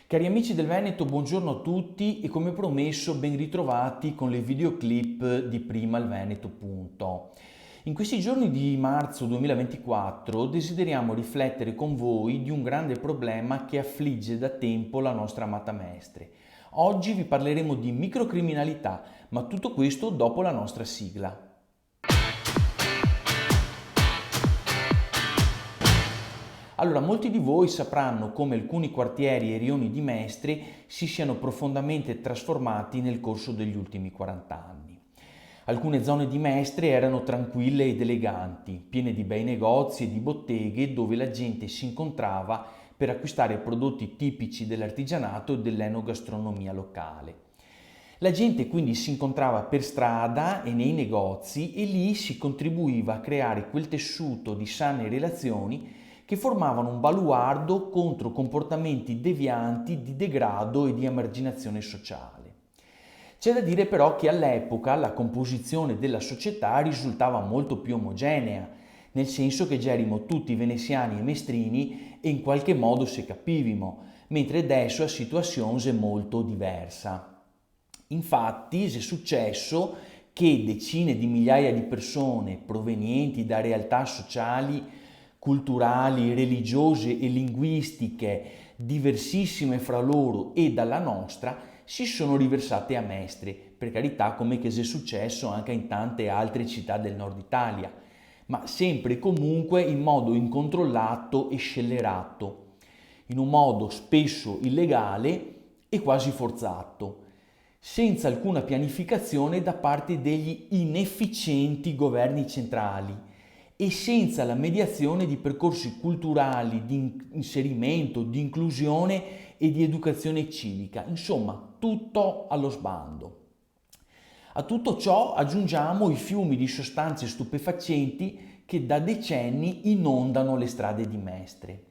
Cari amici del Veneto, buongiorno a tutti e come promesso ben ritrovati con le videoclip di Prima il Veneto. Punto. In questi giorni di marzo 2024 desideriamo riflettere con voi di un grande problema che affligge da tempo la nostra amata Mestre. Oggi vi parleremo di microcriminalità, ma tutto questo dopo la nostra sigla. Allora, molti di voi sapranno come alcuni quartieri e rioni di Mestre si siano profondamente trasformati nel corso degli ultimi 40 anni. Alcune zone di Mestre erano tranquille ed eleganti, piene di bei negozi e di botteghe dove la gente si incontrava per acquistare prodotti tipici dell'artigianato e dell'enogastronomia locale. La gente quindi si incontrava per strada e nei negozi e lì si contribuiva a creare quel tessuto di sane relazioni che formavano un baluardo contro comportamenti devianti di degrado e di emarginazione sociale. C'è da dire però che all'epoca la composizione della società risultava molto più omogenea, nel senso che gerimo tutti veneziani e mestrini e in qualche modo se capivimo, mentre adesso la situazione è molto diversa. Infatti è successo che decine di migliaia di persone provenienti da realtà sociali, culturali, religiose e linguistiche diversissime fra loro e dalla nostra si sono riversate a Mestre, per carità come che è successo anche in tante altre città del nord Italia, ma sempre e comunque in modo incontrollato e scellerato, in un modo spesso illegale e quasi forzato, senza alcuna pianificazione da parte degli inefficienti governi centrali e senza la mediazione di percorsi culturali, di inserimento, di inclusione e di educazione civica, insomma tutto allo sbando. A tutto ciò aggiungiamo i fiumi di sostanze stupefacenti che da decenni inondano le strade di Mestre.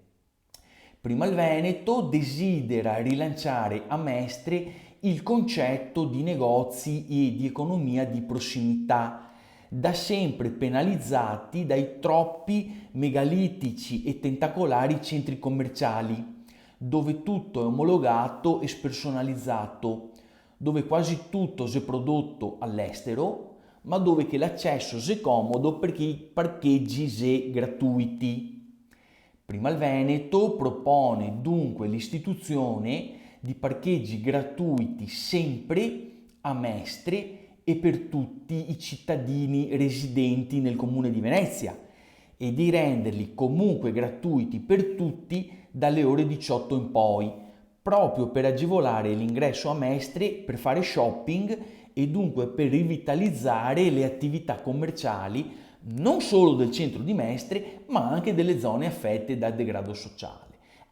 Prima il Veneto desidera rilanciare a Mestre il concetto di negozi e di economia di prossimità, da sempre penalizzati dai troppi megalitici e tentacolari centri commerciali, dove tutto è omologato e spersonalizzato, dove quasi tutto è prodotto all'estero, ma dove che l'accesso è comodo perché i parcheggi sono gratuiti. Prima il Veneto propone dunque l'istituzione di parcheggi gratuiti sempre a Mestre e per tutti i cittadini residenti nel comune di Venezia e di renderli comunque gratuiti per tutti dalle ore 18 in poi, proprio per agevolare l'ingresso a Mestre per fare shopping e dunque per rivitalizzare le attività commerciali non solo del centro di Mestre, ma anche delle zone affette dal degrado sociale.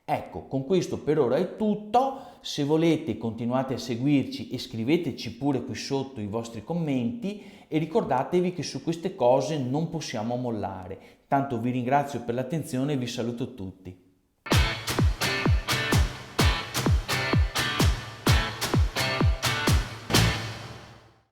Ecco, con questo per ora è tutto. Se volete continuate a seguirci e scriveteci pure qui sotto i vostri commenti e ricordatevi che su queste cose non possiamo mollare. Tanto vi ringrazio per l'attenzione e vi saluto tutti.